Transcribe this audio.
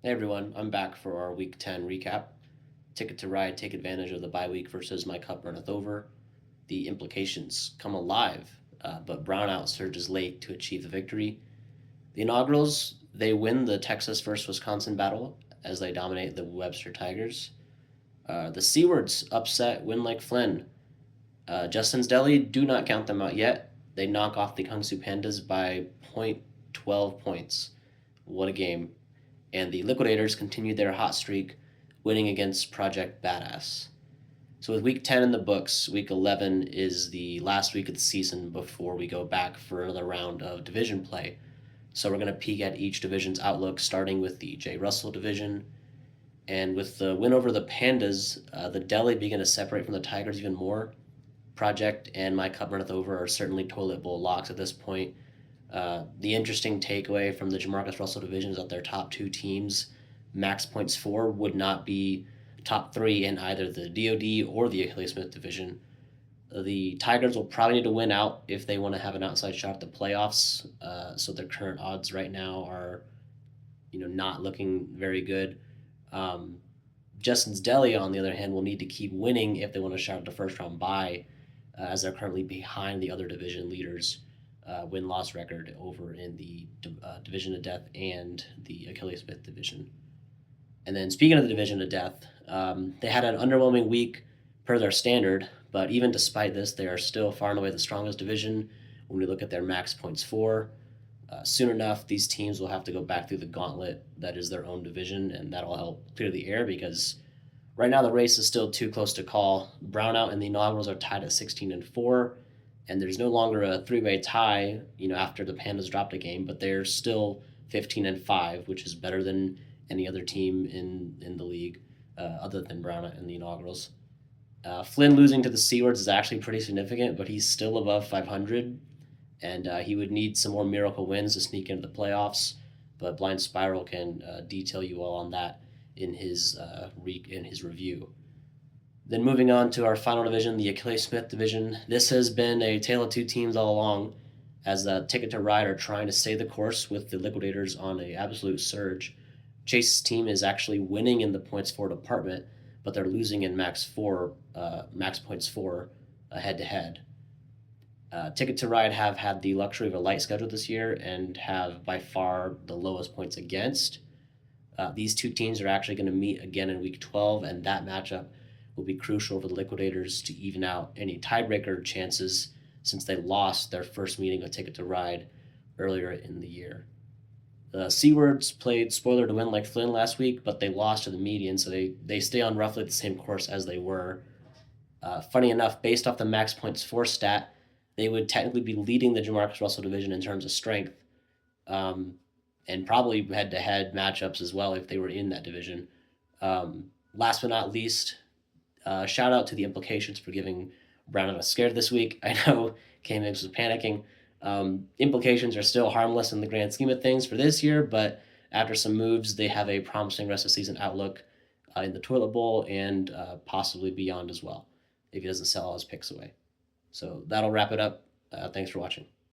Hey everyone, I'm back for our Week 10 recap. Ticket to Ride, take advantage of the bye week versus My Cup Runneth Over. The implications come alive, but Brownout surges late to achieve the victory. The inaugurals, they win the Texas versus Wisconsin battle as they dominate the Webster Tigers. The Seawards upset win like Flynn. Justin's Deli, do not count them out yet. They knock off the Kung Su Pandas by .12 points. What a game. And the Liquidators continued their hot streak, winning against Project Badass. So with week 10 in the books, week 11 is the last week of the season before we go back for another round of division play. So we're going to peek at each division's outlook, starting with the J. Russell division. And with the win over the Pandas, the Deli begin to separate from the Tigers even more. Project and My Cup Runneth Over are certainly toilet bowl locks at this point. The interesting takeaway from the Jamarcus Russell division is that their top two teams, max points for, would not be top three in either the DoD or the Achilles Smith division. The Tigers will probably need to win out if they want to have an outside shot at the playoffs. So their current odds right now are, not looking very good. Um, Justin's Deli, on the other hand, will need to keep winning if they want to shot at the first round bye, as they're currently behind the other division leaders win loss record over in the Division of Death and the Achilles Smith division. And then speaking of the Division of Death, they had an underwhelming week per their standard, but even despite this, they are still far and away the strongest division when we look at their max points for. Soon enough, these teams will have to go back through the gauntlet that is their own division, and that'll help clear the air because right now the race is still too close to call. Brownout and the inaugurals are tied at 16-4, and there's no longer a three-way tie. After the Pandas dropped a game, but they're still 15-5, which is better than any other team in the league, other than Brownout and the inaugurals. Flynn losing to the Seawards is actually pretty significant, but he's still above 500, and he would need some more miracle wins to sneak into the playoffs. But Blind Spiral can detail you all on that in his review. Then moving on to our final division, the Achilles Smith division. This has been a tale of two teams all along, as Ticket to Ride are trying to stay the course with the Liquidators on an absolute surge. Chase's team is actually winning in the points for department, but they're losing in max points for head to head. Ticket to Ride have had the luxury of a light schedule this year and have by far the lowest points against. These two teams are actually going to meet again in week 12, and that matchup will be crucial for the Liquidators to even out any tiebreaker chances since they lost their first meeting with Ticket to Ride earlier in the year. The Seawards played spoiler to win like Flynn last week, but they lost to the median, so they stay on roughly the same course as they were. Funny enough, based off the max points for stat, they would technically be leading the Jamarcus Russell division in terms of strength, and probably head-to-head matchups as well if they were in that division. Last but not least, shout out to the implications for giving Brown a scare this week. I know K-Mix was panicking. Implications are still harmless in the grand scheme of things for this year, but after some moves, they have a promising rest of season outlook in the toilet bowl and possibly beyond as well if he doesn't sell all his picks away. So that'll wrap it up. Thanks for watching.